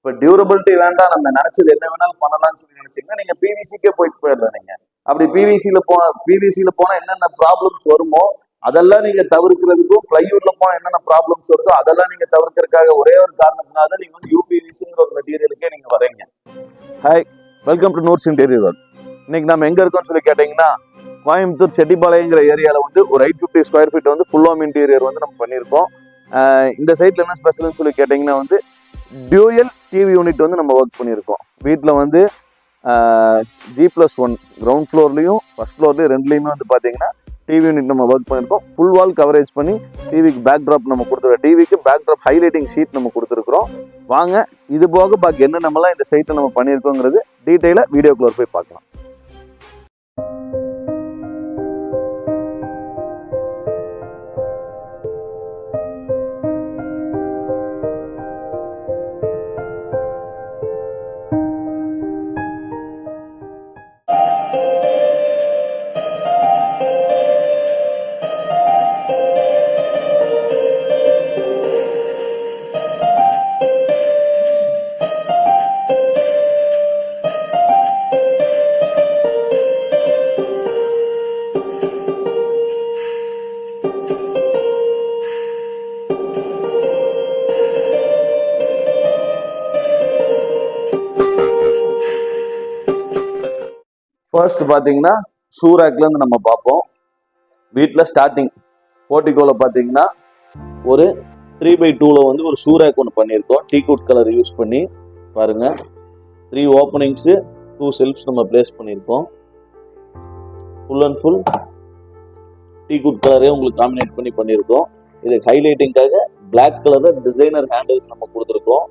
இப்ப டியூரபிலிட்டி வேண்டாம், நம்ம நினைச்சது என்ன வேணாலும் பண்ணலாம்னு சொல்லி நினைச்சீங்கன்னா நீங்க பிவிசிக்கே போயிடலாம். நீங்க அப்படி பிவிசியில போனா என்னென்ன ப்ராப்ளம்ஸ் வருமோ அதெல்லாம் நீங்க தவிர்க்கிறதுக்கும், பிளைவுட்ல போனா என்னென்ன ப்ராப்ளம்ஸ் வருதோ அதெல்லாம் நீங்க தவிர்க்கிறதுக்காக ஒரே ஒரு காரணத்தினால தான் நீங்க வந்து யூபிவிசிங்கிற ஒரு மெட்டீரியலுக்கே நீங்க வரீங்க. Hi, welcome to Noor's interior world. இன்னைக்கு நம்ம எங்க இருக்கோம்னு சொல்லி கேட்டீங்கன்னா, கோயம்புத்தூர் செட்டிப்பாளையங்கிற ஏரியால வந்து ஒரு 850 ஸ்கொயர் ஃபீட் வந்து ஃபுல் ஹோம் இன்டீரியர் வந்து நம்ம பண்ணியிருக்கோம். இந்த சைட்ல என்ன ஸ்பெஷல்னு சொல்லி கேட்டீங்கன்னா வந்து டியூயல் டிவி யூனிட் வந்து நம்ம ஒர்க் பண்ணியிருக்கோம். வீட்டில் வந்து G+1 கிரவுண்ட் ஃப்ளோர்லையும் ஃபர்ஸ்ட் ஃப்ளோர்லையும் ரெண்டுலையுமே வந்து பார்த்தீங்கன்னா டிவி யூனிட் நம்ம ஒர்க் பண்ணியிருக்கோம். ஃபுல் வால் கவரேஜ் பண்ணி டிவிக்கு பேக் ட்ராப் நம்ம கொடுத்துருக்கோம். டிவிக்கு பேக் ட்ராப் ஹைலைட்டிங் ஷீட் நம்ம கொடுத்துருக்குறோம். வாங்க, இது போக பாக்கி என்ன நம்மளாம் இந்த சைட்டில் நம்ம பண்ணியிருக்கோங்கிறது டீட்டெயிலாக வீடியோக்குள்ள போய் பார்க்கலாம். ஃபர்ஸ்ட் பார்த்தீங்கன்னா ஷூ ரேக்லேருந்து நம்ம பார்ப்போம். வீட்டில் ஸ்டார்டிங் போர்ட்டிகோவில் பார்த்தீங்கன்னா ஒரு 3x2 வந்து ஒரு ஷூ ரேக் ஒன்று பண்ணியிருக்கோம். டீக்வுட் கலர் யூஸ் பண்ணி பாருங்க. 3 ஓப்பனிங்ஸு 2 செல்ஃப்ஸ் நம்ம பிளேஸ் பண்ணியிருக்கோம். ஃபுல் அண்ட் ஃபுல் டீக்வுட் கலரே உங்களுக்கு காம்பினேட் பண்ணி பண்ணியிருக்கோம். இது ஹைலைட்டிங்காக பிளாக் கலரில் டிசைனர் ஹேண்டில்ஸ் நம்ம கொடுத்துருக்கோம்.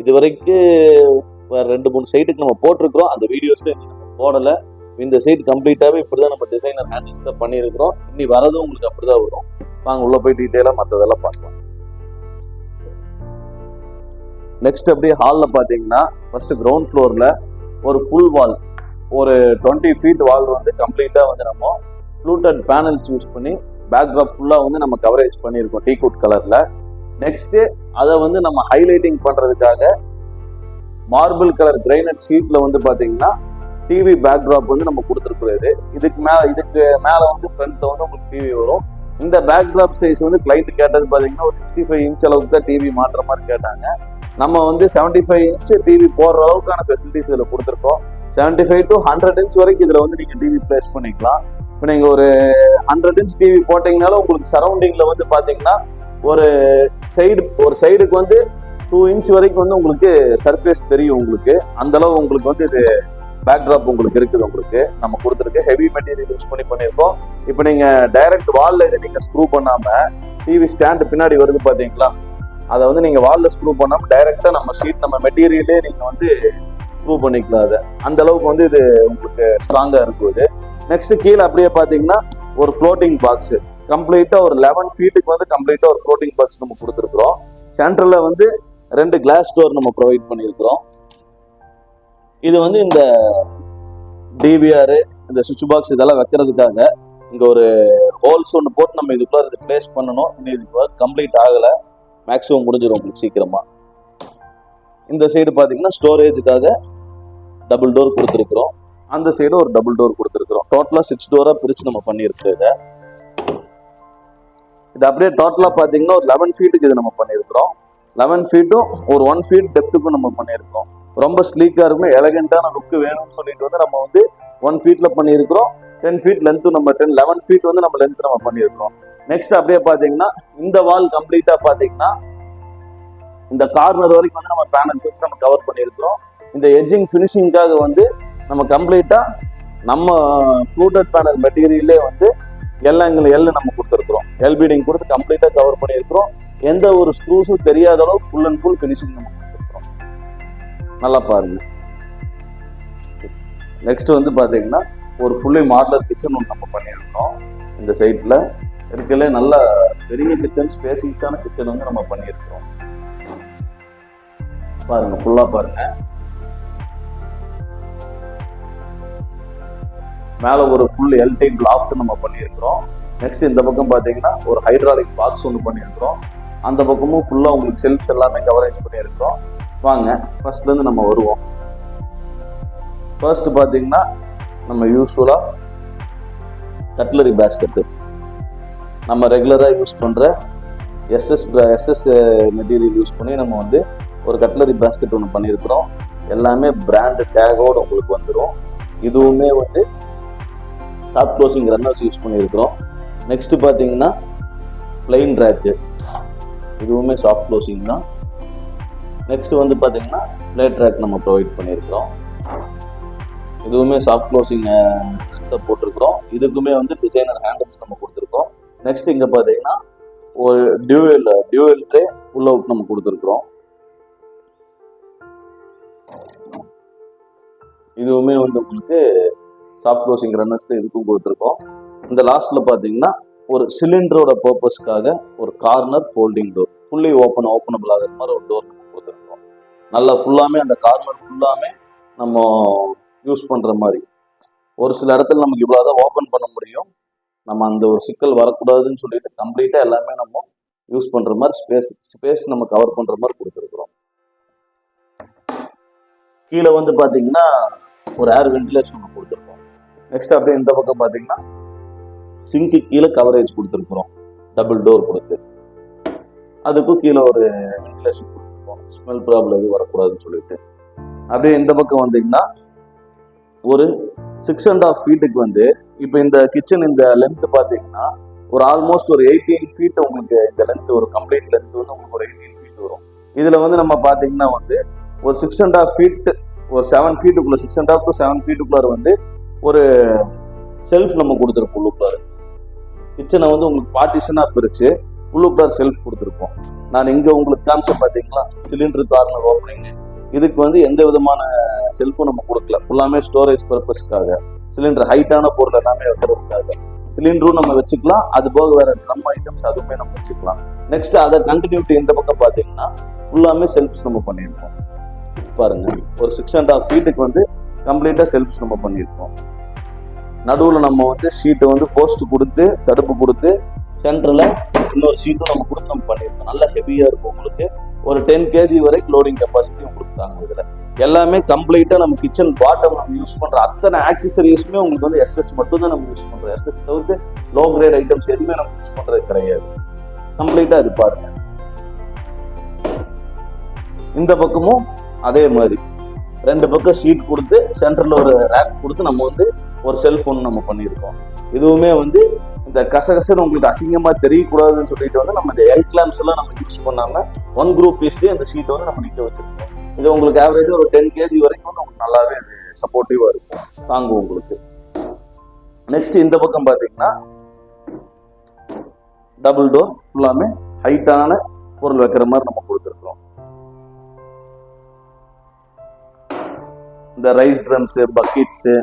இது வரைக்கும் 2-3 சைட்டுக்கு நம்ம போட்டிருக்கிறோம். அந்த வீடியோஸில் நம்ம போடலை. இந்த சைட் கம்ப்ளீட்டாகவே இப்படி தான் நம்ம டிசைனர் ஹேண்டில்ஸ் தான் பண்ணியிருக்கிறோம். இன்னி வரதும் உங்களுக்கு அப்படி தான் வரும். வாங்க உள்ள போய் டீட்டெயிலாக மற்றதெல்லாம் பார்க்கலாம். நெக்ஸ்ட் அப்படியே ஹாலில் பார்த்தீங்கன்னா ஃபர்ஸ்ட் கிரவுண்ட் ஃப்ளோரில் ஒரு ஃபுல் வால், ஒரு 20 ஃபீட் வால் வந்து கம்ப்ளீட்டாக வந்து நம்ம ஃப்ளூட்டட் பேனல்ஸ் யூஸ் பண்ணி பேக் ட்ராப் ஃபுல்லாக வந்து நம்ம கவரேஜ் பண்ணியிருக்கோம் டீக்வுட் கலரில். நெக்ஸ்ட்டு அதை வந்து நம்ம ஹைலைட்டிங் பண்ணுறதுக்காக மார்பிள் கலர் கிரைனட் ஷீட்டில் வந்து பார்த்தீங்கன்னா டிவி பேக் ட்ராப் வந்து நம்ம கொடுத்துருக்குறது. இதுக்கு மேலே வந்து ஃப்ரண்ட்ல வந்து உங்களுக்கு டிவி வரும். இந்த பேக் ட்ராப் சைஸ் வந்து கிளைண்ட் கேட்டது பார்த்தீங்கன்னா ஒரு 65 இன்ச் அளவுக்கு தான் டிவி மாட்டுற மாதிரி கேட்டாங்க. நம்ம வந்து 75 இன்ச் டிவி போடுற அளவுக்கான ஃபெசிலிட்டிஸ் இதில் கொடுத்துருக்கோம். 75 to 100 இன்ச் வரைக்கும் இதில் வந்து நீங்கள் டிவி பிளேஸ் பண்ணிக்கலாம். இப்போ நீங்கள் ஒரு 100 இன்ச் டிவி போட்டிங்கனாலும் உங்களுக்கு சரௌண்டிங்கில் வந்து பார்த்தீங்கன்னா ஒரு சைடுக்கு வந்து 2 இன்ச் வரைக்கும் வந்து உங்களுக்கு சர்ஃபேஸ் தெரியும். உங்களுக்கு அந்தளவு உங்களுக்கு வந்து இது பேக் ட்ராப் உங்களுக்கு இருக்குது. உங்களுக்கு நம்ம கொடுத்துருக்கு ஹெவி மெட்டீரியல் யூஸ் பண்ணியிருக்கோம். இப்போ நீங்கள் டைரக்ட் வாலில் இதை நீங்கள் ஸ்க்ரூ பண்ணாமல் டிவி ஸ்டாண்டு பின்னாடி வருது பார்த்தீங்களா, அதை வந்து நீங்கள் வாலில் ஸ்க்ரூ பண்ணாமல் டைரெக்டாக நம்ம மெட்டீரியலே நீங்கள் வந்து ஸ்க்ரூ பண்ணிக்கலாம். அதை அந்த அளவுக்கு வந்து இது உங்களுக்கு ஸ்ட்ராங்காக இருக்குது. நெக்ஸ்ட் கீழே அப்படியே பார்த்தீங்கன்னா ஒரு ஃப்ளோட்டிங் பாக்ஸ் கம்ப்ளீட்டாக ஒரு 11 ஃபீட்டுக்கு வந்து கம்ப்ளீட்டாக ஒரு ஃப்ளோட்டிங் பாக்ஸ் நம்ம கொடுத்துருக்குறோம். சென்டரில் வந்து 2 கிளாஸ் டோர் நம்ம ப்ரொவைட் பண்ணியிருக்கிறோம். இது வந்து இந்த டிவிஆர், இந்த சுவிட்ச் பாக்ஸ் இதெல்லாம் வைக்கிறதுக்காக இங்கே ஒரு ஹோல்ஸ் ஒன்று போட்டு நம்ம இதுக்குள்ள இது பிளேஸ் பண்ணணும். இன்னும் இது ஒர்க் கம்ப்ளீட் ஆகலை, மேக்ஸிமம் முடிஞ்சிடும் உங்களுக்கு சீக்கிரமா. இந்த சைடு பார்த்தீங்கன்னா ஸ்டோரேஜுக்காக டபுள் டோர் கொடுத்துருக்குறோம். அந்த சைடு ஒரு டபுள் டோர் கொடுத்துருக்குறோம். டோட்டலாக 6 டோராக பிரித்து நம்ம பண்ணியிருக்கிறத. இது அப்படியே டோட்டலாக பார்த்தீங்கன்னா ஒரு 11 ஃபீட்டுக்கு இது நம்ம பண்ணியிருக்கிறோம். 11 ஃபீட்டும் ஒரு 1 ஃபீட் டெப்த்துக்கும் நம்ம பண்ணியிருக்கோம். ரொம்ப ஸ்லீக்காக இருக்கும், எலகென்ட்டான லுக்கு வேணும்னு சொல்லிட்டு வந்து நம்ம வந்து 1 ஃபீட்ல பண்ணியிருக்கிறோம். 10 ஃபீட் லென்த்தும் நம்ம 11 ஃபீட் வந்து நம்ம லென்த் நம்ம பண்ணியிருக்கிறோம். நெக்ஸ்ட் அப்படியே பார்த்தீங்கன்னா இந்த வால் கம்ப்ளீட்டாக பார்த்தீங்கன்னா இந்த கார்னர் வரைக்கும் வந்து நம்ம பேனல்ஸ் வச்சு நம்ம கவர் பண்ணியிருக்கிறோம். இந்த எட்ஜிங் ஃபினிஷிங்காக வந்து நம்ம கம்ப்ளீட்டாக நம்ம ஃப்ளூட்டட் பேனல் மெட்டீரியல்லே வந்து எல் நம்ம கொடுத்துருக்குறோம். எல்பீடிங் கொடுத்து கம்ப்ளீட்டாக கவர் பண்ணியிருக்கிறோம். எந்த ஒரு ஸ்க்ரூஸும் தெரியாத அளவுக்கு ஃபுல் அண்ட் ஃபுல் ஃபினிஷிங் நம்ம கொடுத்துருக்குறோம். நல்லா பாருங்க. நெக்ஸ்ட் வந்து பார்த்தீங்கன்னா ஒரு ஃபுல்லி மாடலர் கிச்சன் ஒன்று நம்ம பண்ணியிருக்கோம். இந்த சைட்டில் இருக்கல நல்ல பெரிய கிச்சன், ஸ்பேசியஸான கிச்சன் வந்து நம்ம பண்ணியிருக்கிறோம். பாருங்க, ஃபுல்லாக பாருங்க. மேலே ஒரு ஃபுல் எல் டைப் லாஃப்ட் நம்ம பண்ணியிருக்கிறோம். நெக்ஸ்ட் இந்த பக்கம் பார்த்தீங்கன்னா ஒரு ஹைட்ராலிக் பாக்ஸ் ஒன்று பண்ணியிருக்கிறோம். அந்த பக்கமும் ஃபுல்லாக உங்களுக்கு செல்ஃப்ஸ் எல்லாமே கவரேஜ் பண்ணியிருக்கிறோம். வாங்க ஃபர்ஸ்ட்லேருந்து நம்ம வருவோம். ஃபர்ஸ்ட் பார்த்தீங்கன்னா நம்ம யூஸ்வலாக கட்லரி பேஸ்கெட்டு நம்ம ரெகுலராக யூஸ் பண்ணுற எஸ்எஸ் மெட்டீரியல் யூஸ் பண்ணி நம்ம வந்து ஒரு கட்லரி பேஸ்கெட் ஒன்று பண்ணியிருக்கிறோம். எல்லாமே பிராண்டு டேகோடு உங்களுக்கு வந்துடும். இதுவுமே வந்து சாஃப்ட் க்ளோசிங் ரன்னர்ஸ் யூஸ் பண்ணியிருக்கிறோம். நெக்ஸ்ட் பார்த்தீங்கன்னா பிளைன் ரேக்கு, இதுவுமே சாஃப்ட் க்ளோசிங் தான். நெக்ஸ்ட் வந்து பார்த்தீங்கன்னா பிளேட் ரேக் நம்ம ப்ரொவைட் பண்ணியிருக்கிறோம். இதுவுமே சாஃப்ட் க்ளோசிங் தான் போட்டிருக்கிறோம். இதுக்குமே வந்து டிசைனர் ஹேண்டில்ஸ் நம்ம கொடுத்துருக்கோம். நெக்ஸ்ட் இங்கே பார்த்தீங்கன்னா ஒரு டியூவல் ட்ரே ஃபுல் அவுட் நம்ம கொடுத்துருக்குறோம். இதுவுமே வந்து உங்களுக்கு சாஃப்ட் க்ளோசிங் ரன்னர்ஸ் தான் இதுக்கும் கொடுத்துருக்கோம். இந்த லாஸ்ட்டில் பார்த்தீங்கன்னா ஒரு சிலிண்டரோட பர்பஸ்க்காக ஒரு corner folding door, fully openable ஆகிற மாதிரி ஒரு டோர் நம்ம கொடுத்துருக்கோம். நல்லா ஃபுல்லாமே அந்த கார்னர் ஃபுல்லாமே நம்ம யூஸ் பண்ணுற மாதிரி. ஒரு சில இடத்துல நமக்கு இவ்வளோதான் ஓப்பன் பண்ண முடியும். நம்ம அந்த ஒரு சிக்கல் வரக்கூடாதுன்னு சொல்லிட்டு கம்ப்ளீட்டாக எல்லாமே நம்ம யூஸ் பண்ணுற மாதிரி ஸ்பேஸ் நம்ம கவர் பண்ணுற மாதிரி கொடுத்துருக்குறோம். கீழே வந்து பார்த்தீங்கன்னா ஒரு ஏர் வென்டிலேஷன் கொடுத்துருக்கோம். நெக்ஸ்ட் அப்படியே இந்த பக்கம் பார்த்தீங்கன்னா சிங்க்கு கீழே கவரேஜ் கொடுத்துருக்குறோம், டபுள் டோர் கொடுத்து. அதுக்கும் கீழே ஒரு வென்டிலேஷன் கொடுத்துருக்கோம், ஸ்மெல் ப்ராப்ளம் எதுவும் வரக்கூடாதுன்னு சொல்லிட்டு. அப்படியே இந்த பக்கம் வந்தீங்கன்னா ஒரு 6.5 ஃபீட்டுக்கு வந்து இப்போ இந்த கிச்சன் இந்த லென்த் பார்த்தீங்கன்னா ஒரு ஆல்மோஸ்ட் ஒரு 18 ஃபீட் உங்களுக்கு இந்த லென்த், ஒரு கம்ப்ளீட் லென்த் வந்து உங்களுக்கு ஒரு 18 ஃபீட் வரும். இதில் வந்து நம்ம பார்த்தீங்கன்னா வந்து ஒரு 6.5 ஃபீட், ஒரு 7 ஃபீட்டுக்குள்ள 6.5 to 7 ஃபீட்டுக்குள்ளார வந்து ஒரு செல்ஃப் நம்ம கொடுத்துருப்போம். உள்ளுக்குள்ளார கிச்சனை வந்து உங்களுக்கு பார்ட்டிஷனாக பிரித்து உள்ளுக்குள்ளார செல்ஃப் கொடுத்துருப்போம். நான் இங்கே உங்களுக்கு காமிச்ச பார்த்தீங்களா சிலிண்டர் கார்னர் ஓப்பனிங், இதுக்கு வந்து எந்த விதமான செல்ஃபும் நம்ம கொடுக்கல. ஃபுல்லாமே ஸ்டோரேஜ் பர்பஸ்க்காக, சிலிண்டர் ஹைட்டான பொருள் எல்லாமே வைக்கிறதுக்காக. சிலிண்டரும் நம்ம வச்சுக்கலாம், அது போக வேற ட்ரம் ஐட்டம்ஸ் அதுவுமே நம்ம வச்சுக்கலாம். நெக்ஸ்ட் அதை கண்டினியூட்டி இந்த பக்கம் பார்த்தீங்கன்னா ஃபுல்லாமே செல்ஃப்ஸ் நம்ம பண்ணியிருக்கோம். பாருங்க, ஒரு 6.5 ஃபீட்டுக்கு வந்து கம்ப்ளீட்டாக செல்ஃப்ஸ் நம்ம பண்ணியிருக்கோம். நடுவில் நம்ம வந்து ஷீட்டை வந்து போஸ்ட் கொடுத்து தடுப்பு கொடுத்து சென்டரில் இன்னொரு ஷீட்டும் நம்ம கொடுத்து நம்ம பண்ணியிருக்கோம். நல்லா ஹெவியாக இருக்கும். உங்களுக்கு ஒரு 10 kg வரைக்கும் லோடிங் கெப்பாசிட்டியும் கொடுக்குறாங்க. இதில் எல்லாமே கம்ப்ளீட்டாக நம்ம கிச்சன் பாட்டம் நம்ம யூஸ் பண்ணுற அத்தனை ஆக்சசரிஸுமே உங்களுக்கு வந்து எஸ்எஸ் மட்டும் தான் நம்ம யூஸ் பண்ணுறோம். எஸ்எஸ் தவிர்த்து லோ கிரேட் ஐட்டம்ஸ் எதுவுமே நம்ம யூஸ் பண்ணுறது கிடையாது. கம்ப்ளீட்டாக இது பாருங்க. இந்த பக்கமும் அதே மாதிரி 2 பக்கம் ஷீட் கொடுத்து சென்டரில் ஒரு ரேக் கொடுத்து நம்ம வந்து ஒரு செல்ஃபோன் நம்ம பண்ணியிருக்கோம். இதுவுமே வந்து இந்த கசகசன்னு உங்களுக்கு அசிங்கமாக தெரியக்கூடாதுன்னு சொல்லிட்டு வந்து நம்ம இந்த எல் கிளாம்ஸ் எல்லாம் நம்ம யூஸ் பண்ணாமல் 1 group பீஸ்லேயே அந்த ஷீட்டை வந்து நம்ம நிற்க வச்சிருக்கோம். இது உங்களுக்கு ஆவரேஜாக ஒரு 10 kg வரைக்கும் வந்து உங்களுக்கு நல்லாவே இது சப்போர்ட்டிவாக இருக்கும், தாங்கும் உங்களுக்கு. நெக்ஸ்ட் இந்த பக்கம் பார்த்தீங்கன்னா டபுள் டோர் ஃபுல்லாமே ஹைட்டான பொருள் வைக்கிற மாதிரி நம்ம கொடுத்துருக்கோம். இந்த ரைஸ் ட்ரம்ஸு, பக்கெட்ஸு,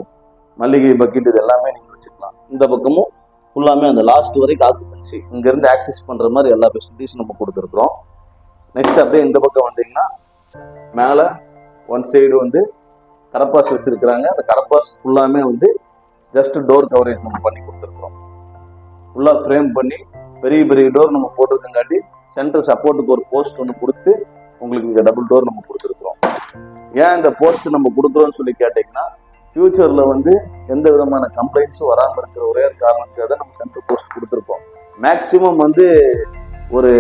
மல்லிகை பக்கெட் இது எல்லாமே நீங்கள் வச்சுக்கலாம். இந்த பக்கமும் ஃபுல்லாமே அந்த லாஸ்ட் வரைக்கும் ஆக்குபன்சி இங்கேருந்து ஆக்சஸ் பண்ணுற மாதிரி எல்லா ஃபெசிலிட்டிஸும் நம்ம கொடுத்துருக்குறோம். நெக்ஸ்ட் அப்படியே இந்த பக்கம் வந்தீங்கன்னா மேலே ஒன் சைடு வந்து கரப்பாஸ் வச்சுருக்குறாங்க. அந்த கரப்பாஸ் ஃபுல்லாமே வந்து ஜஸ்ட் டோர் கவரேஜ் நம்ம பண்ணி கொடுத்துருக்குறோம். ஃபுல்லாக ஃப்ரேம் பண்ணி பெரிய பெரிய டோர் நம்ம போட்டிருக்கங்காட்டி சென்டர் சப்போர்ட்டுக்கு ஒரு போஸ்ட் ஒன்று கொடுத்து உங்களுக்கு இங்கே டபுள் டோர் நம்ம கொடுத்துருக்குறோம். ஏன் இந்த போஸ்ட் நம்ம கொடுக்குறோன்னு சொல்லி கேட்டிங்கன்னா ஃபியூச்சரில் வந்து எந்த விதமான கம்ப்ளைண்ட்ஸும் வராமல் இருக்கிற ஒரே காரணத்துக்காக தான் நம்ம சென்டர் போஸ்ட் கொடுத்துருப்போம். மேக்ஸிமம் வந்து ஒரு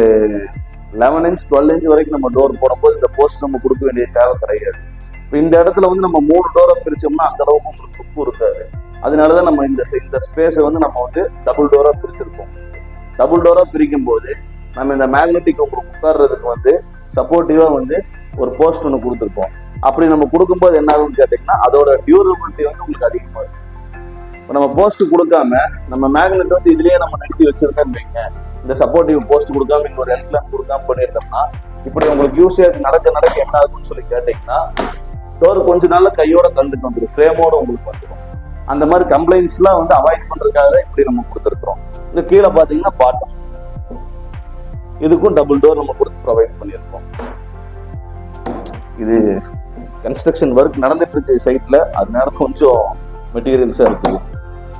11 inch 12 inch வரைக்கும் நம்ம டோர் போடும்போது இந்த போஸ்ட் நம்ம கொடுக்க வேண்டிய தேவை கிடையாது. இப்போ இந்த இடத்துல வந்து நம்ம 3 டோரை பிரிச்சோம்னா அந்த அளவுக்கு உங்களுக்கு துப்பு இருக்காது. அதனாலதான் நம்ம இந்த ஸ்பேஸை வந்து நம்ம வந்து டபுள் டோரா பிரிச்சிருக்கோம். டபுள் டோரா பிரிக்கும் போது நம்ம இந்த மேக்னெட்டிக் உங்களுக்கு உட்கார்றதுக்கு வந்து சப்போர்ட்டிவா வந்து ஒரு போஸ்ட் ஒன்று கொடுத்துருப்போம். அப்படி நம்ம கொடுக்கும்போது என்ன ஆகும்னு கேட்டீங்கன்னா அதோட டியூரபிலிட்டி வந்து உங்களுக்கு அதிகமாக இருக்கும். இப்போ நம்ம போஸ்ட் கொடுக்காம நம்ம மேக்னெட் வந்து இதுலயே நம்ம நிறுத்தி வச்சிருந்தோம்னு வைங்க, இந்த சப்போர்ட்டிவ் போஸ்ட் கொடுக்காம இங்க ஒரு எல்க்லாம் கொடுக்காம பண்ணியிருந்தோம்னா இப்படி உங்களுக்கு யூசேஜ் நடக்க என்ன ஆகும்னு சொல்லி கேட்டீங்கன்னா டோர் கொஞ்ச நாள்ல கையோட கண்டுட்டு வந்துடும், ஃப்ரேமோட உங்களுக்கு வந்துடும். அந்த மாதிரி கம்ப்ளைண்ட்ஸ்லாம் வந்து அவாய்ட் பண்றதுக்காக தான் இப்படி நம்ம கொடுத்துருக்குறோம். இந்த கீழே பாத்தீங்கன்னா பாட்டம் இதுக்கும் டபுள் டோர் நம்ம கொடுத்து ப்ரொவைட் பண்ணியிருக்கோம். இது கன்ஸ்ட்ரக்ஷன் ஒர்க் நடந்துட்டு இருக்கு சைட்ல, அதனால கொஞ்சம் மெட்டீரியல்ஸா இருக்குது.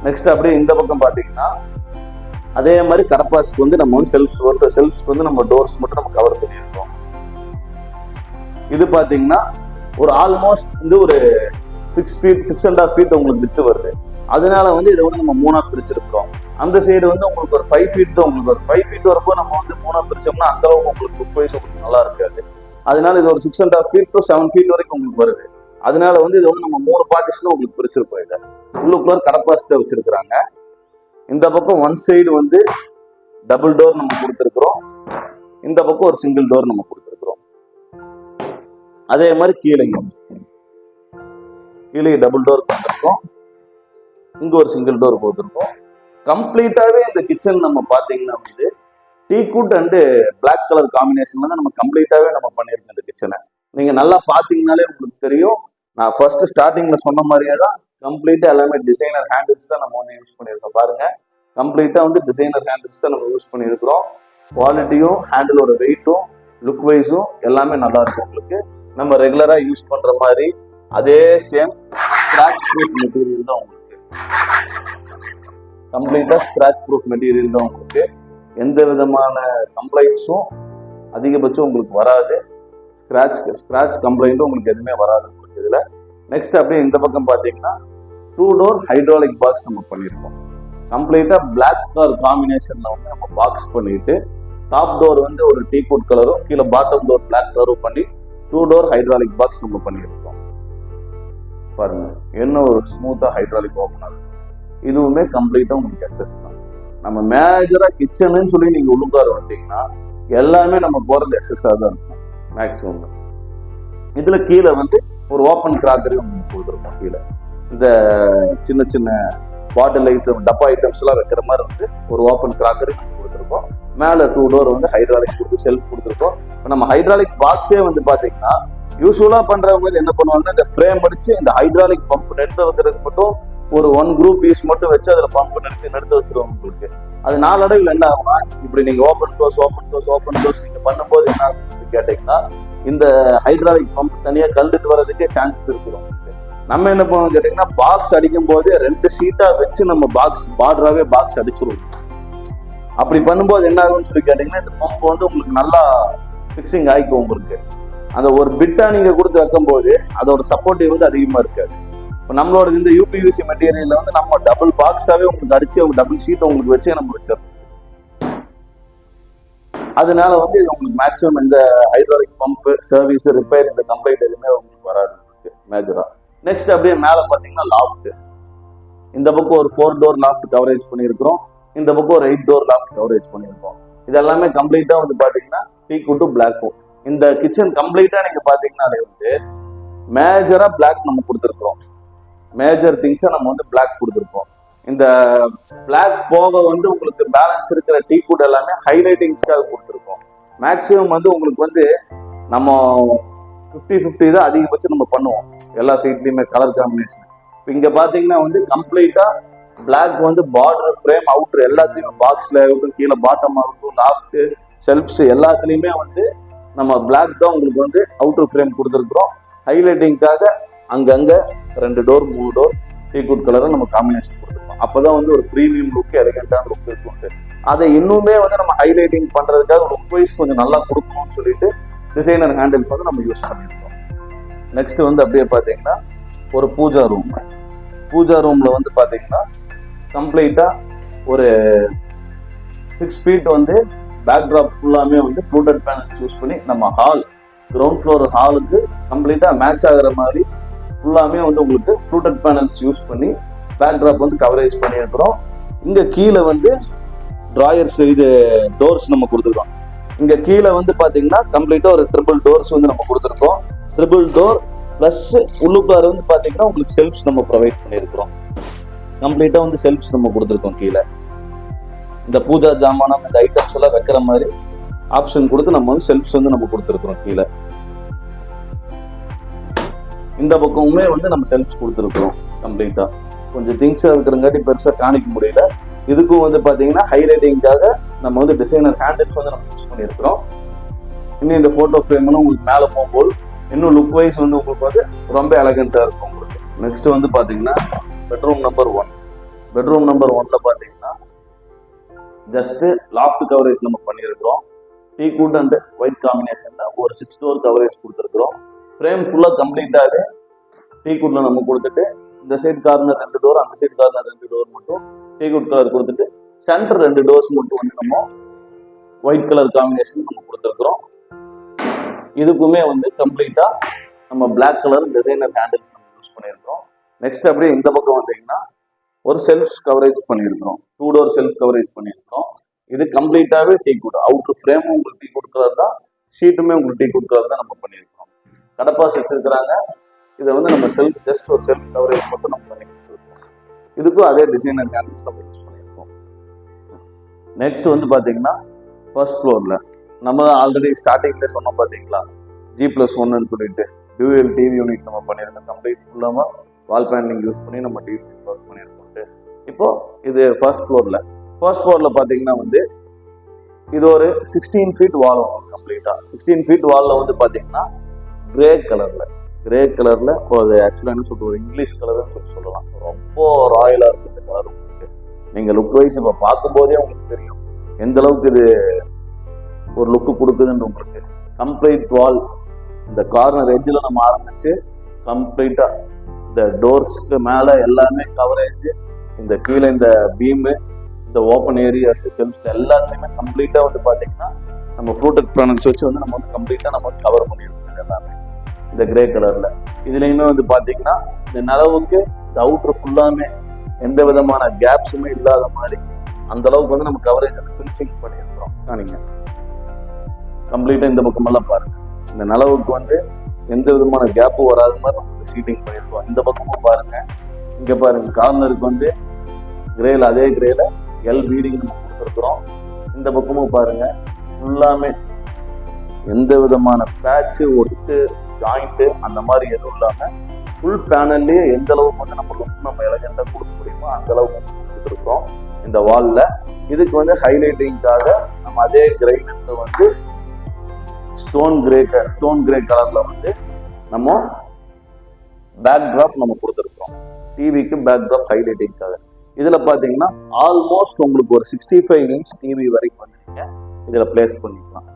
நெக்ஸ்ட் அப்படியே இந்த பக்கம் பாத்தீங்கன்னா அதே மாதிரி கரப்பாஸ்க்கு வந்து நம்ம வந்து செல்ஃப்ஸ்க்கு வந்து நம்ம டோர்ஸ் மட்டும் நம்ம கவர் பண்ணியிருக்கோம். இது பாத்தீங்கன்னா ஒரு ஆல்மோஸ்ட் வந்து ஒரு 6 feet 6.5 feet உங்களுக்கு விட்டு வருது. அதனால வந்து இதை வந்து நம்ம 3ஆ பிரிச்சிருக்கிறோம். அந்த சைடு வந்து உங்களுக்கு ஒரு 5 feet தான் உங்களுக்கு ஒரு 5 feet வரப்போ நம்ம வந்து 3ஆ பிரிச்சோம்னா அந்த அளவுக்கு உங்களுக்கு லுக் வைஸ் உங்களுக்கு நல்லா இருக்காது. அதனால இது ஒரு 6.5 feet to 7 feet வரைக்கும் உங்களுக்கு வருது. அதனால வந்து இது வந்து நம்ம 3 பார்ட்டிஷனும் உங்களுக்கு பிரிச்சிருக்கோம். இதை உள்ளுக்குள்ள கடப்பாசத்தை வச்சிருக்கிறாங்க. இந்த பக்கம் ஒன் சைடு வந்து டபுள் டோர் நம்ம கொடுத்துருக்குறோம். இந்த பக்கம் ஒரு சிங்கிள் டோர் நம்ம கொடுத்துருக்குறோம். அதே மாதிரி கீழே டபுள் டோர் கொடுத்துருக்கோம். இங்க ஒரு சிங்கிள் டோர் கொடுத்துருக்கோம். கம்ப்ளீட்டாவே இந்த கிச்சன் நம்ம பாத்தீங்கன்னா வந்து teakwood and black colour combination வந்து நம்ம கம்ப்ளீட்டாவே நம்ம பண்ணிருக்கோம். இந்த கிச்சனை நீங்க நல்லா பாத்தீங்கன்னாலே உங்களுக்கு தெரியும். நான் ஃபர்ஸ்ட் ஸ்டார்டிங்ல சொன்ன மாதிரியே தான் கம்ப்ளீட்டா எல்லாமே டிசைனர் ஹேண்டில்ஸ் தான் நம்ம வந்து யூஸ் பண்ணியிருக்கோம். பாருங்க, கம்ப்ளீட்டா வந்து டிசைனர் ஹேண்டில்ஸ் தான் நம்ம யூஸ் பண்ணியிருக்கிறோம். குவாலிட்டியும் ஹேண்டிலோட வெயிட்டும் லுக் வைஸும் எல்லாமே நல்லா இருக்கும். உங்களுக்கு நம்ம ரெகுலரா யூஸ் பண்ற மாதிரி அதே சேம் ஸ்கிராட்ச் ப்ரூஃப் மெட்டீரியல் தான் உங்களுக்கு. கம்ப்ளீட்டா ஸ்கிராட்ச் ப்ரூஃப் மெட்டீரியல் தான் உங்களுக்கு. எந்த விதமான கம்ப்ளைண்ட்ஸும் அதிகபட்சம் உங்களுக்கு வராது. ஸ்கிராட்ச் கம்ப்ளைண்ட்டும் உங்களுக்கு எதுவுமே வராது உங்களுக்கு இதுல. நெக்ஸ்ட் அப்படியே இந்த பக்கம் பாத்தீங்கன்னா 2 door ஹைட்ராலிக் பாக்ஸ் நம்ம பண்ணியிருக்கோம். கம்ப்ளீட்டா பிளாக் கலர் காம்பினேஷன்ல வந்து நம்ம பாக்ஸ் பண்ணிட்டு டாப் டோர் வந்து ஒரு டீக்வுட் கலரும் கீழே பாட்டம் டோர் பிளாக் கலரும் பண்ணி 2 door ஹைட்ராலிக் பாக்ஸ் நம்ம பண்ணியிருக்கோம். பாருங்க என்ன ஒரு ஸ்மூத்தா ஹைட்ராலிக் ஓப்பன் ஆகுது. இதுவுமே கம்ப்ளீட்டா உங்களுக்கு எஸ்எஸ் தான். நம்ம மேஜரா கிச்சன்னு சொல்லி நீங்க உள்ளுக்கார வந்தீங்கன்னா எல்லாமே நம்ம போறது எஸ்எஸ்ஸா தான் இருக்கும் மேக்சிமம். இதுல கீழே வந்து ஒரு ஓப்பன் கிராக்கரி உங்களுக்கு கொடுத்துருக்கோம். கீழே இந்த சின்ன சின்ன பாட்டில் ஐட்டம் டப்பா ஐட்டம்ஸ் எல்லாம் வைக்கிற மாதிரி வந்து ஒரு ஓப்பன் கிராக்கரி நம்ம கொடுத்துருக்கோம். மேல 2 door வந்து ஹைட்ராலிக் கொடுத்து செல்ஃப் கொடுத்துருக்கோம். இப்போ நம்ம ஹைட்ராலிக் பாக்ஸே வந்து பாத்தீங்கன்னா யூஸ்வலா பண்றவங்க என்ன பண்ணுவாங்கன்னா இந்த ஃப்ரேம் அடிச்சு இந்த ஹைட்ராலிக் பம்ப் நிறுத்த வைக்கிறதுக்கு மட்டும் ஒரு 1 group பீஸ் மட்டும் வச்சு அதுல பம்ப் நிறுத்த வச்சிருவாங்க உங்களுக்கு. அது நாளடைவில் என்ன ஆகும்னா இப்படி நீங்க ஓப்பன் க்ளோஸ் நீங்க பண்ணும்போது என்ன ஆகும்னு கேட்டீங்கன்னா இந்த ஹைட்ராலிக் பம்ப் தனியா கழுட்டு வர்றதுக்கே சான்சஸ் இருக்குது உங்களுக்கு. நம்ம என்ன பண்ணுவோம் கேட்டீங்கன்னா பாக்ஸ் அடிக்கும் போதே 2 ஷீட்டா வச்சு நம்ம பாக்ஸ் பார்டராகவே பாக்ஸ் அடிச்சிருவோம். அப்படி பண்ணும்போது என்ன ஆகும்னு சொல்லி கேட்டீங்கன்னா இந்த பம்ப் வந்து உங்களுக்கு நல்லா ஃபிக்ஸிங் ஆகிக்கும் உங்களுக்கு. அந்த ஒரு பிட்டா நீங்க கொடுத்து வைக்கும் போது அதோட சப்போர்ட்டிவ் வந்து அதிகமா இருக்காது. இப்போ நம்மளோட இந்த யூபிவிசி மெட்டீரியல்ல வந்து நம்ம டபுள் பாக்ஸாவே உங்களுக்கு அடிச்சு டபுள் ஷீட் உங்களுக்கு வச்சு நம்ம வச்சிடறோம். அதனால வந்து இது உங்களுக்கு மேக்ஸிமம் இந்த ஹைட்ராலிக் பம்ப் சர்வீஸ் ரிப்பேர் இந்த கம்ப்ளைண்ட் எதுவுமே உங்களுக்கு வராது மேஜரா. நெக்ஸ்ட் அப்படியே மேல பாத்தீங்கன்னா லாஃப்ட். இந்த பக்கம் ஒரு 4 door லாஃப்ட் கவரேஜ் பண்ணியிருக்கிறோம். இந்த பக்கம் ஒரு 8 door லாஃப்ட் கவரேஜ் பண்ணியிருக்கோம். இது எல்லாமே கம்ப்ளீட்டா வந்து பாத்தீங்கன்னா டீக்வுட்டும் பிளாக்கும். இந்த கிச்சன் கம்ப்ளீட்டா நீங்க பாத்தீங்கன்னாலே வந்து மேஜரா பிளாக் நம்ம கொடுத்துருக்கோம். மேஜர் திங்ஸை நம்ம வந்து பிளாக் கொடுத்துருக்கோம். இந்த பிளாக் போக வந்து உங்களுக்கு பேலன்ஸ் இருக்கிற டீக்வுட் எல்லாமே ஹைலைட்டிங்ஸ்க்காக கொடுத்துருக்கோம். மேக்ஸிமம் வந்து உங்களுக்கு வந்து நம்ம 50-50 தான் அதிகபட்சம் நம்ம பண்ணுவோம் எல்லா சைட்லயுமே கலர் காம்பினேஷன். இப்போ இங்க பாத்தீங்கன்னா வந்து கம்ப்ளீட்டா பிளாக் வந்து பார்டர் ஃப்ரேம் அவுட்டர் எல்லாத்தையுமே பாக்ஸ்ல ஆகட்டும் கீழே பாட்டம் ஆகட்டும் லாஃப்ட் ஷெல்ஃப்ஸ் எல்லாத்துலயுமே வந்து நம்ம பிளாக் தான் உங்களுக்கு வந்து அவுட்டர் ஃப்ரேம் கொடுத்துருக்குறோம். ஹைலைட்டிங்காக அங்கங்க 2 door 3 door டீக்வுட் கலரை நம்ம காம்பினேஷன் கொடுத்துருக்கோம். அப்பதான் வந்து ஒரு ப்ரீமியம் லுக் எலிகண்டான லுக் இருக்கும். அதை இன்னுமே வந்து நம்ம ஹைலைட்டிங் பண்றதுக்காக லுக் வைஸ் கொஞ்சம் நல்லா கொடுக்கணும்னு சொல்லிட்டு டிசைனர் ஹேண்டில்ஸ் வந்து நம்ம யூஸ் பண்ணியிருக்கோம். நெக்ஸ்ட் வந்து அப்படியே பாத்தீங்கன்னா ஒரு பூஜா ரூம்ல வந்து பாத்தீங்கன்னா கம்ப்ளீட்டா ஒரு 6 feet வந்து பேக்ட்ராப் ஃபுல்லாமே வந்து ஃப்ளூட்டட் பேனல்ஸ் யூஸ் பண்ணி நம்ம கிரவுண்ட் ஃப்ளோர் ஹாலுக்கு கம்ப்ளீட்டா மேட்ச் ஆகுற மாதிரி ஃபுல்லாமே வந்து உங்களுக்கு ஃப்ளூட்டட் பேனல்ஸ் யூஸ் பண்ணி பேக்ட்ராப் வந்து கவரேஜ் பண்ணியிருக்கிறோம். இங்க கீழே வந்து டிராயர்ஸ் இது டோர்ஸ் நம்ம கொடுத்துருக்கோம். இங்க கீழே வந்து பாத்தீங்கன்னா கம்ப்ளீட்டா ஒரு ட்ரிபிள் டோர்ஸ் வந்து நம்ம கொடுத்துருக்கோம். ட்ரிபிள் டோர் பிளஸ் உள்ளுக்குள்ளார வந்து பாத்தீங்கன்னா உங்களுக்கு செல்ஃப்ஸ் நம்ம ப்ரொவைட் பண்ணியிருக்கிறோம். கம்ப்ளீட்டா வந்து செல்ஃப்ஸ் நம்ம கொடுத்துருக்கோம். கீழே இந்த பூஜா ஜாமானம் இந்த ஐட்டம்ஸ் எல்லாம் வைக்கிற மாதிரி ஆப்ஷன் கொடுத்து நம்ம வந்து செல்ஃப்ஸ் வந்து நம்ம கொடுத்துருக்கிறோம். கீழே இந்த பக்கமுமே வந்து நம்ம செல்ஃப்ஸ் கொடுத்துருக்கிறோம். கம்ப்ளீட்டா கொஞ்சம் திங்ஸா இருக்கிறங்காட்டி பெருசா காணிக்க முடியல. இதுக்கும் வந்து பாத்தீங்கன்னா ஹைலைட்டிங்காக நம்ம வந்து டிசைனர் ஹேண்டில்ஸ் வந்து நம்ம யூஸ் பண்ணியிருக்கிறோம். இன்னும் இந்த போட்டோ ஃப்ரேம்னு உங்களுக்கு மேலே போகும்போது இன்னும் லுக் வைஸ் வந்து உங்களுக்கு வந்து ரொம்ப எலகண்டா இருக்கும் உங்களுக்கு. நெக்ஸ்ட் வந்து பாத்தீங்கன்னா பெட்ரூம் நம்பர் 1ல பாத்தீங்கன்னா ஜஸ்ட் லாஃப்ட் கவரேஜ் நம்ம பண்ணியிருக்கிறோம். டீக் வுட் அண்ட் ஒயிட் காம்பினேஷன்ல ஒரு 6 டோர் கவரேஜ் கொடுத்துருக்குறோம். ஃப்ரேம் ஃபுல்லா கம்ப்ளீட்டாகவே டீக் வுட்ல நம்ம கொடுத்துட்டு இந்த சைடு கார்னர் 2 டோர், அந்த சைடு கார்னர் 2 டோர் மட்டும் டீக் வுட் கலர் கொடுத்துட்டு சென்டர் 2 டோர்ஸ் மட்டும் வந்து நம்ம ஒயிட் கலர் காம்பினேஷன் நம்ம கொடுத்துருக்குறோம். இதுக்குமே வந்து கம்ப்ளீட்டா நம்ம பிளாக் கலர் டிசைனர் ஹேண்டில்ஸ் நம்ம யூஸ் பண்ணியிருக்கிறோம். நெக்ஸ்ட் அப்படியே இந்த பக்கம் வந்தீங்கன்னா ஒரு செல்ஃப் கவரேஜ் பண்ணியிருக்கிறோம். 2 டோர் செல்ஃப் கவரேஜ் பண்ணியிருக்கிறோம். இது கம்ப்ளீட்டாவே டீக் வுட். அவுட்டர் ஃப்ரேமும் உங்களுக்கு டீக் வுட் கலர் தான், ஷீட்டுமே உங்களுக்கு டீக் வுட் கலர் தான் நம்ம பண்ணியிருக்கிறோம். கடப்பாஸ் வச்சிருக்கிறாங்க. இதை வந்து நம்ம ஜஸ்ட் ஒரு செல்ஃப் கவரேஜ் மட்டும் நம்ம பண்ணி கொடுத்துருக்கோம். இதுக்கும் அதே டிசைனர் ஹேண்டில்ஸ் நம்ம யூஸ் பண்ணியிருக்கோம். நெக்ஸ்ட் வந்து பாத்தீங்கன்னா ஃபர்ஸ்ட் ஃப்ளோர்ல நம்ம ஆல்ரெடி ஸ்டார்டிங்ல சொன்னோம் பாத்தீங்களா, G+1 சொல்லிட்டு டியூயல் டிவி யூனிட் நம்ம பண்ணியிருக்கோம். கம்ப்ளீட் ஃபுல்லாக வால் பேனலிங் யூஸ் பண்ணி நம்ம டிவி ஒர்க் பண்ணியிருக்கோம். இப்போ இது ஃபர்ஸ்ட் ஃப்ளோர்ல பாத்தீங்கன்னா வந்து இது ஒரு 16 ஃபீட் வால் வரும். கம்ப்ளீட்டா 16 ஃபீட் வால்ல வந்து பாத்தீங்கன்னா கிரே கலர்ல ஒரு ஆக்சுவலா என்ன சொல்றது, ஒரு இங்கிலீஷ் கலர்னு சொல்லலாம். ரொம்ப ராயலா இருக்கும் இந்த கலர். உங்களுக்கு நீங்க லுக் வைஸ் இப்ப பார்க்கும் போதே உங்களுக்கு தெரியும் எந்த அளவுக்கு இது ஒரு லுக்கு கொடுக்குதுன்னு. உங்களுக்கு கம்ப்ளீட் வால் இந்த கார்னர் எட்ஜில் நம்ம ஆரம்பிச்சு கம்ப்ளீட்டா இந்த டோர்ஸ்க்கு மேல எல்லாமே கவரேஜ், இந்த கீழே இந்த பீமு, இந்த ஓப்பன் ஏரியாஸ், செல்ஃப்ஸ் எல்லாத்தையுமே கம்ப்ளீட்டா வந்து பாத்தீங்கன்னா நம்ம ப்ரூடெக்ட் பேனல்ஸ் வச்சு வந்து நம்ம வந்து கம்ப்ளீட்டா நம்ம வந்து கவர் பண்ணியிருக்கோம் எல்லாமே இந்த கிரே கலர்ல. இதுலயுமே வந்து பாத்தீங்கன்னா இந்த நிலவுக்கு இந்த அவுட்டர் ஃபுல்லாமே எந்த விதமான கேப்ஸுமே இல்லாத மாதிரி அந்த அளவுக்கு வந்து நம்ம கவரேஜ் வந்து ஃபினிஷிங் பண்ணியிருக்கிறோம். நீங்க கம்ப்ளீட்டா இந்த பக்கம் எல்லாம் பாருங்க, இந்த நிலவுக்கு வந்து எந்த விதமான கேப்பும் வராத மாதிரி நம்ம ஷீட்டிங் பண்ணியிருக்கோம். இந்த பக்கமும் பாருங்க, இங்க பாருங்க கார்னருக்கு வந்து கிரேல அதே கிரேல எல் பீடிங் நம்ம கொடுத்துருக்குறோம். இந்த பக்கமும் பாருங்க ஃபுல்லாமே எந்த விதமான பேட்ச், ஒட்டு, ஜாயிண்ட் அந்த மாதிரி எதுவும் இல்லாம ஃபுல் பேனல்லையே எந்த அளவுக்கு வந்து நம்ம எலகெண்டா கொடுக்க முடியுமோ அந்த அளவுக்கு கொடுத்துருக்கோம் இந்த வால்ல. இதுக்கு வந்து ஹைலைட்டிங்காக நம்ம அதே கிரைனட்ல வந்து ஸ்டோன் கிரே கலர்ல வந்து நம்ம பேக் டிராப் நம்ம கொடுத்துருக்கோம். டிவிக்கு பேக் டிராப் ஹைலைட்டிங்காக. இதுல பாத்தீங்கன்னா ஆல்மோஸ்ட் உங்களுக்கு ஒரு 65 இன்ச் டிவி வரைக்கும் வந்து நீங்க இதுல பிளேஸ் பண்ணிக்கலாம்.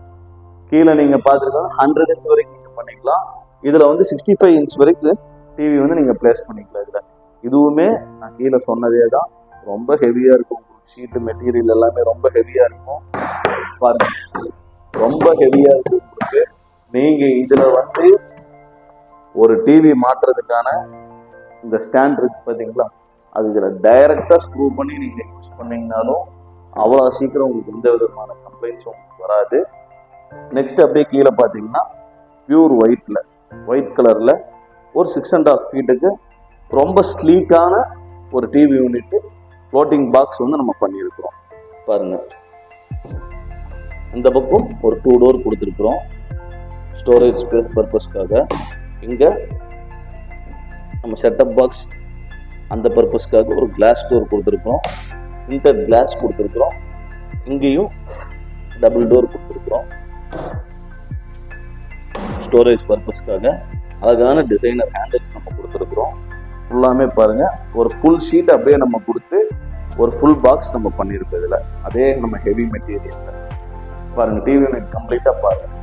கீழே நீங்க பாத்துருக்கோம் 100 இன்ச் வரைக்கும் நீங்க பண்ணிக்கலாம். இதுல வந்து 65 இன்ச் வரைக்கும் டிவி வந்து நீங்க பிளேஸ் பண்ணிக்கலாம். இதுல இதுவுமே நான் கீழே சொன்னதே தான், ரொம்ப ஹெவியா இருக்கும். ஷீட்டு மெட்டீரியல் எல்லாமே ரொம்ப ஹெவியா இருக்கும். பாருங்க ரொம்ப ஹெவியா இருக்கும் உங்களுக்கு. நீங்க இதுல வந்து ஒரு டிவி மாற்றுறதுக்கான இந்த ஸ்டாண்ட் இருக்கு பாத்தீங்களா, அது இதுல டைரக்டா ஸ்க்ரூ பண்ணி நீங்க யூஸ் பண்ணீங்கனாலும் அவ்வளவு சீக்கிரம் உங்களுக்கு எந்த விதமான கம்ப்ளைண்ட்ஸும் உங்களுக்கு வராது. நெக்ஸ்ட் அப்படியே கீழே பாத்தீங்கன்னா பியூர் ஒயிட் கலர்ல ஒரு 6.5 ஃபீட்டுக்கு ரொம்ப ஸ்லீக்கான ஒரு டிவி யூனிட் ஃப்ளோட்டிங் பாக்ஸ் வந்து நம்ம பண்ணியிருக்கிறோம். பாருங்க இந்த பக்கம் ஒரு 2 டோர் கொடுத்துருக்குறோம் ஸ்டோரேஜ் பர்பஸ்க்காக. இங்க நம்ம செட்டப் பாக்ஸ் அந்த பர்பஸ்க்காக ஒரு கிளாஸ் டோர் கொடுத்துருக்குறோம். இன்டர் கிளாஸ் கொடுத்துருக்குறோம். இங்கேயும் டபுள் டோர் கொடுத்துருக்குறோம் ஸ்டோரேஜ் பர்பஸ்க்காக. அழகான டிசைனர் ஹேண்டில்ஸ் நம்ம கொடுத்துருக்குறோம். ஃபுல்லாமே பாருங்க ஒரு ஃபுல் ஷீட் அப்படியே நம்ம கொடுத்து ஒரு ஃபுல் பாக்ஸ் நம்ம பண்ணியிருக்கோம். இதுல அதே நம்ம ஹெவி மெட்டீரியல் பாருங்க. டிவி யூனிட் கம்ப்ளீட்டா பாருங்க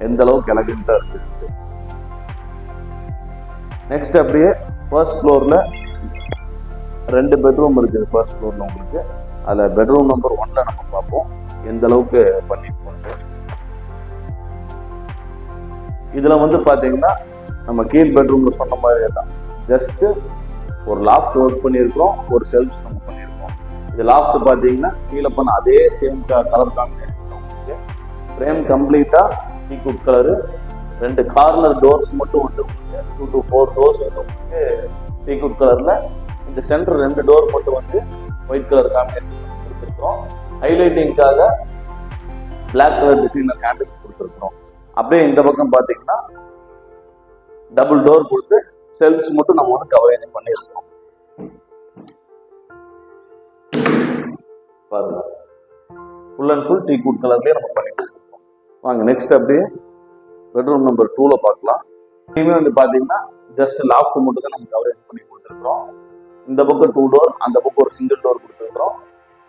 எந்த அளவுக்கு எலகெண்டா இருக்கு. நெக்ஸ்ட் அப்படியே ஃபர்ஸ்ட் ஃப்ளோர்ல 2 பெட்ரூம் இருக்குது. ஃபர்ஸ்ட் ஃப்ளோர்ல உங்களுக்கு அதுல பெட்ரூம் நம்பர் 1ல நம்ம பார்ப்போம் எந்த அளவுக்கு பண்ணிருக்கோம். இதுல வந்து பாத்தீங்கன்னா நம்ம கீழ் பெட்ரூம்ல சொன்ன மாதிரி தான், ஜஸ்ட் ஒரு லாஃப்ட் ஒர்க் பண்ணியிருக்கிறோம், ஒரு செல்ஃப் நம்ம பண்ணியிருக்கோம். இது லாஃப்ட் பாத்தீங்கன்னா கீழே பண்ண அதே சேம் கலர் காம்பினேஷன். ஃப்ரேம் கம்ப்ளீட்டா டீக் வுட் கலரு. 2 கார்னர் டோர்ஸ் மட்டும் வந்து 2 to 4 டோர்ஸ் வந்து உங்களுக்கு டீக் வுட் கலர்ல. இந்த சென்டர் 2 டோர் மட்டும் வந்து ஒயிட் கலர் காம்பினேஷன் கொடுத்துருக்கோம். ஹைலைட்டிங்காக பிளாக் கலர் டிசைனர் ஹேண்டில்ஸ் கொடுத்துருக்கோம். அப்படியே இந்த பக்கம் பாத்தீங்கன்னா டபுள் டோர் கொடுத்து செல்ஃப்ஸ் மட்டும் நம்ம வந்து கவரேஜ் பண்ணியிருக்கோம். பாருங்க full and full teak wood கலர்லயே நம்ம பண்ணி கொடுத்துருக்கோம். வாங்க நெக்ஸ்ட் அப்படியே பெட்ரூம் நம்பர் 2ல பார்க்கலாம். இனிமே வந்து பாத்தீங்கன்னா ஜஸ்ட் லாஃப்ட் மட்டும் தான் நம்ம கவரேஜ் பண்ணி கொடுத்துருக்கோம். இந்த பக்கம் 2 டோர், அந்த பக்கம் ஒரு சிங்கிள் டோர் கொடுத்துருக்கோம்.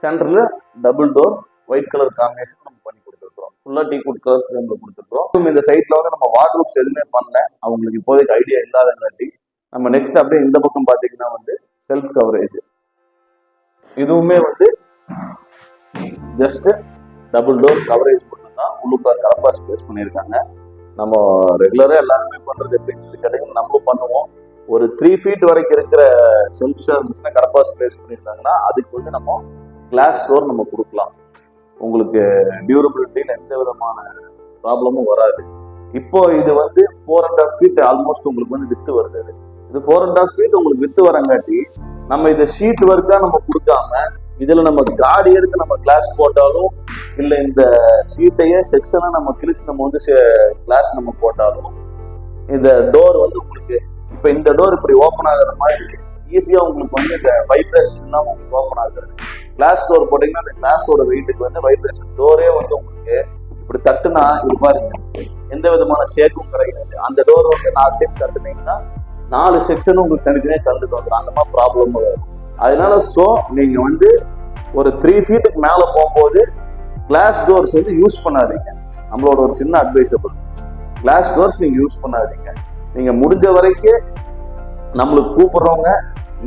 சென்டர்ல double door white colour combination நம்ம பண்ணி கொடுத்துருக்கோம். ஃபுல்லா டீ குட் கலர் ஃப்ரேம்ல கொடுத்துருக்கோம். இந்த சைட்ல வந்து நம்ம வார்ட்ரூப்ஸ் எதுவுமே பண்ணல, அவங்களுக்கு இப்போதைக்கு ஐடியா இல்லாதங்காட்டி. நம்ம நெக்ஸ்ட் அப்படியே இந்த பக்கம் பாத்தீங்கன்னா வந்து செல்ஃப் கவரேஜ், இதுவுமே வந்து ஜஸ்ட் டபுள் டோர் கவரேஜ் மட்டும்தான். உள்ளுக்குள்ள கரப்பாஸ் பிளேஸ் பண்ணியிருக்காங்க. நம்ம ரெகுலரா எல்லாருமே பண்றது எப்படின்னு சொல்லி கேட்டீங்கன்னா நம்மளும் பண்ணுவோம். ஒரு 3 feet வரைக்கும் இருக்கிற செல்ஃப் இருந்துச்சுன்னா கரப்பாஸ் பிளேஸ் பண்ணியிருந்தாங்கன்னா அதுக்கு வந்து நம்ம கிளாஸ் டோர் நம்ம கொடுக்கலாம். உங்களுக்கு டியூரபிலிட்டின்னு எந்த விதமான ப்ராப்ளமும் வராது. இப்போ இது வந்து 4.5 feet ஆல்மோஸ்ட் உங்களுக்கு வந்து வித்து வருது. இது 4.5 feet உங்களுக்கு வித்து வரங்காட்டி நம்ம இதை ஷீட் ஒர்க்கா நம்ம கொடுக்காம இதுல நம்ம காடி எடுத்து நம்ம கிளாஸ் போட்டாலும் இல்ல இந்த ஷீட்டையே செக்ஷனா நம்ம கிழிச்சு நம்ம வந்து கிளாஸ் நம்ம போட்டாலும் இந்த டோர் வந்து உங்களுக்கு இப்ப இந்த டோர் இப்படி ஓப்பன் ஆகுற மாதிரி ஈஸியா உங்களுக்கு வந்து இந்த வைப்ரேஷன் இல்லாம உங்களுக்கு ஓப்பன் ஆகுறது. கிளாஸ் டோர் போட்டீங்கன்னா அந்த கிளாஸோட வெயிட்டுக்கு வந்து வைப்ரேஷன் டோரே வந்து உங்களுக்கு இப்படி தட்டுனா இது பாருங்க எந்த விதமான ஷேக்கும் கிடையாது. அந்த டோர் வந்து 4 டைம் தட்டுனீங்கன்னா 4 செக்ஷனும் உங்களுக்கு தனித்தனியே கலந்துட்டு வந்துடும். அந்த மாதிரி ப்ராப்ளமும் வரும். அதனால நீங்க வந்து ஒரு 3 feet மேல போகும்போது கிளாஸ் டோர்ஸ் வந்து யூஸ் பண்ணாதீங்க. நம்மளோட ஒரு சின்ன அட்வைசபிள், கிளாஸ் டோர்ஸ் நீங்க யூஸ் பண்ணாதீங்க. நீங்க முடிஞ்ச வரைக்கும் நம்மளுக்கு கூப்பிடுறவங்க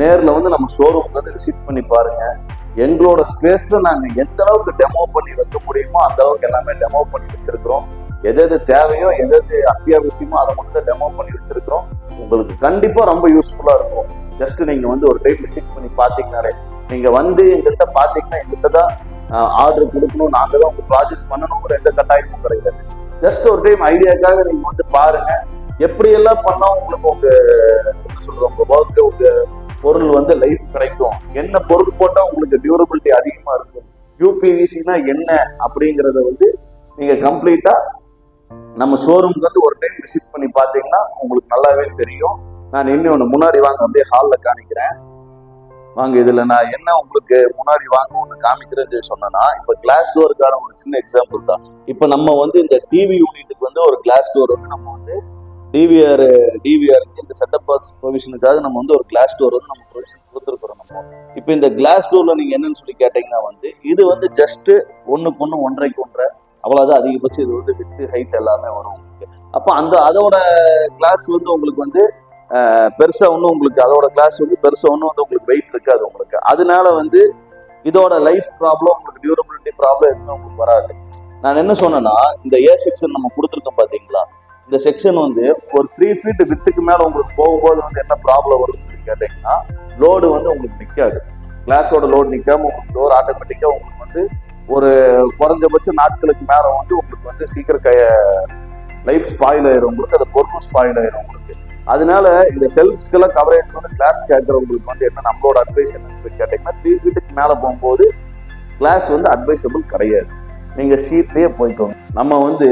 நேர்ல வந்து நம்ம ஷோரூம்க்கு வந்து விசிட் பண்ணி பாருங்க. எங்களோட ஸ்பேஸ்ல நாங்க எந்த அளவுக்கு டெமோ பண்ணி வைக்க முடியுமோ அந்த அளவுக்கு எல்லாமே டெமோ பண்ணி வச்சிருக்கிறோம். எது தேவையோ எது அத்தியாவசியமோ அதை மட்டும் டெமோ பண்ணி வச்சிருக்கிறோம். உங்களுக்கு கண்டிப்பா ரொம்ப யூஸ்ஃபுல்லா இருக்கும். ஜஸ்ட் நீங்க வந்து ஒரு டைம் விசிட் பண்ணி பாத்தீங்கன்னாலே, நீங்க வந்து எங்கள்கிட்ட பாத்தீங்கன்னா எங்கள்கிட்ட தான் ஆர்டர் கொடுக்கணும், நாங்க தான் உங்க ப்ராஜெக்ட் பண்ணணுங்கிற எந்த கட்டாயமும் கிடையாது. ஜஸ்ட் ஒரு டைம் ஐடியாக்காக நீங்க வந்து பாருங்க. எப்படி எல்லாம் பண்ணா உங்களுக்கு உங்க என்ன சொல்றோம் உங்க ஒர்க் உங்க பொருள் வந்து லைஃப் கிடைக்கும், என்ன பொருள் போட்டா உங்களுக்கு டியூரபிலிட்டி அதிகமா இருக்கும், யூபிவிசினா என்ன அப்படிங்கறத வந்து நீங்க கம்ப்ளீட்டா நம்ம ஷோரூம்க்கு வந்து ஒரு டைம் விசிட் பண்ணி பாத்தீங்கன்னா உங்களுக்கு நல்லாவே தெரியும். நான் இன்னொன்னு முன்னாடி வாங்க அப்படியே ஹால்ல காமிக்கிறேன் வாங்க. இதுல நான் என்ன உங்களுக்கு முன்னாடி வாங்க ஒண்ணு காமிக்கிறேன்னு சொன்னா, இப்ப கிளாஸ் டோருக்கான ஒரு சின்ன எக்ஸாம்பிள் தான். இப்ப நம்ம வந்து இந்த டிவி யூனிட்டுக்கு வந்து ஒரு கிளாஸ் டோர் வந்து நம்ம வந்து டிவிஆருக்கு இந்த செட்டப் பாக்ஸ் ப்ரொவிஷனுக்காக நம்ம வந்து ஒரு கிளாஸ் டோர் வந்து நம்ம ப்ரொவிஷன் கொடுத்துருக்குறோம். நம்ம இப்போ இந்த கிளாஸ் டோர்ல நீங்க என்னன்னு சொல்லி கேட்டீங்கன்னா வந்து இது வந்து ஜஸ்ட் 1:1 1.5 1.5 அவ்வளவுதான் அதிகபட்சம். இது வந்து வித் ஹைட் எல்லாமே வரும் உங்களுக்கு. அப்போ அதோட கிளாஸ் வந்து உங்களுக்கு வந்து பெருசா ஒன்றும் உங்களுக்கு அதோட கிளாஸ் வந்து பெருசா ஒன்றும் வந்து உங்களுக்கு வெயிட் இருக்காது உங்களுக்கு. அதனால வந்து இதோட லைஃப் ப்ராப்ளம் உங்களுக்கு டியூரபிலிட்டி ப்ராப்ளம் எதுவுமே உங்களுக்கு வராது. நான் என்ன சொன்னேன்னா இந்த ஏ செக்ஷன் நம்ம கொடுத்துருக்கோம் பாத்தீங்களா, இந்த செக்ஷன் வந்து ஒரு 3 feet வித்துக்கு மேல உங்களுக்கு போகும்போது வந்து என்ன ப்ராப்ளம் வரும்னு சொல்லி கேட்டீங்கன்னா லோடு வந்து உங்களுக்கு நிற்காது. கிளாஸோட லோடு நிற்காம உங்களுக்கு டோர் ஆட்டோமேட்டிக்கா உங்களுக்கு வந்து ஒரு குறைஞ்சபட்ச நாட்களுக்கு மேல வந்து உங்களுக்கு வந்து சீக்கிரம் லைஃப் ஸ்பாயில் ஆயிரும் உங்களுக்கு, அது பொருளும் ஸ்பாயில் ஆயிரும் உங்களுக்கு. அதனால இந்த செல்ஃப்ஸ்க்கெல்லாம் கவரேஜ் வந்து கிளாஸ் கேட்கறவங்களுக்கு வந்து என்ன நம்மளோட அட்வைஸ் என்னன்னு சொல்லி கேட்டீங்கன்னா 3 feet மேல போகும்போது கிளாஸ் வந்து அட்வைசபிள் கிடையாது. நீங்க ஷீட்லயே போய்க்கோங்க. நம்ம வந்து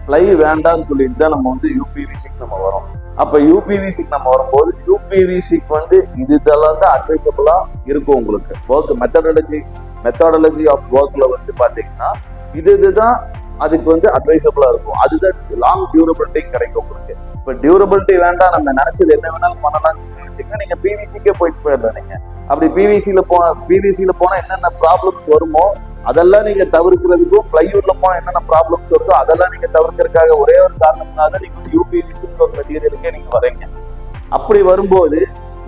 பிளை வேண்டாம்னு சொல்லிட்டு தான் நம்ம வந்து யூபிவிசிக்கு நம்ம வரோம். அப்ப யூபிவிசிக்கு நம்ம வரும்போது யூபிவிசிக்கு வந்து இதெல்லாம் தான் அட்வைசபிளா இருக்கும் உங்களுக்கு. ஒர்க் மெத்தடாலஜி ஆஃப் ஒர்க்ல வந்து பாத்தீங்கன்னா இதுதான் அதுக்கு வந்து அட்வைசபிளா இருக்கும். அதுதான் லாங் டியூரபிலிட்டி கிடைக்கும் உங்களுக்கு. இப்ப டியூரபிலிட்டி வேண்டாம் நம்ம நினைச்சது என்ன வேணாலும் பண்ணலாம்னு நினைச்சீங்கன்னா நீங்க பிவிசிக்கே போயிட்டு போயிடலாம். நீங்க அப்படி பிவிசியில போனா என்னென்ன ப்ராப்ளம்ஸ் வருமோ அதெல்லாம் நீங்க தவிர்க்கிறதுக்கும், பிளைவுட்ல போனா என்னென்ன ப்ராப்ளம்ஸ் வருதோ அதெல்லாம் நீங்க தவிர்க்கிறதுக்காக ஒரே ஒரு காரணம்னால நீங்க வந்து யூபிவிசின்ற ஒரு மெட்டீரியலுக்கே நீங்க வரீங்க. அப்படி வரும்போது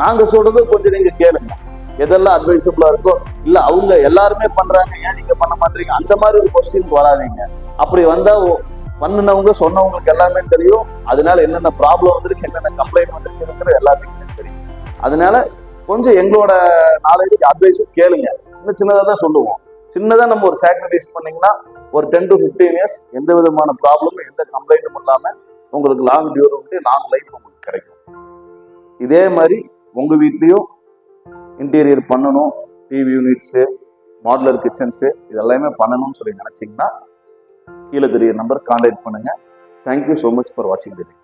நாங்க சொல்றது கொஞ்சம் நீங்க கேளுங்க, எதெல்லாம் அட்வைசபிளா இருக்கோ. இல்ல அவங்க எல்லாருமே பண்றாங்க ஏன் நீங்க பண்ண மாட்டீங்க அந்த மாதிரி ஒரு கொஸ்டின் வராதீங்க. அப்படி வந்தா பண்ணுனவங்க சொன்னவங்களுக்கு எல்லாமே தெரியும். அதனால என்னென்ன ப்ராப்ளம் வந்திருக்கு, என்னென்ன கம்ப்ளைண்ட் வந்திருக்குங்கிறது எல்லாத்துக்குமே தெரியும். அதனால கொஞ்சம் எங்களோட நாலேஜுக்கு அட்வைஸும் கேளுங்க. சின்னதா தான் சொல்லுவோம். சின்னதா நம்ம ஒரு சாக்ரிஃபைஸ் பண்ணீங்கன்னா ஒரு 10 to 15 years எந்த விதமான ப்ராப்ளமும் எந்த கம்ப்ளைண்ட்டும் இல்லாம உங்களுக்கு லாங் டியூரபிலிட்டி லாங் லைஃப் உங்களுக்கு கிடைக்கும். இதே மாதிரி உங்க வீட்லயும் இன்டீரியர் பண்ணணும், டிவி யூனிட்ஸு, மாடுலர் கிச்சன்ஸு இதெல்லாமே பண்ணணும்னு சொல்லி நினைச்சீங்கன்னா கீழே தெரிய நம்பர் கான்டாக்ட் பண்ணுங்க. தேங்க்யூ ஸோ மச் ஃபார் வாட்சிங் தி வீடியோ.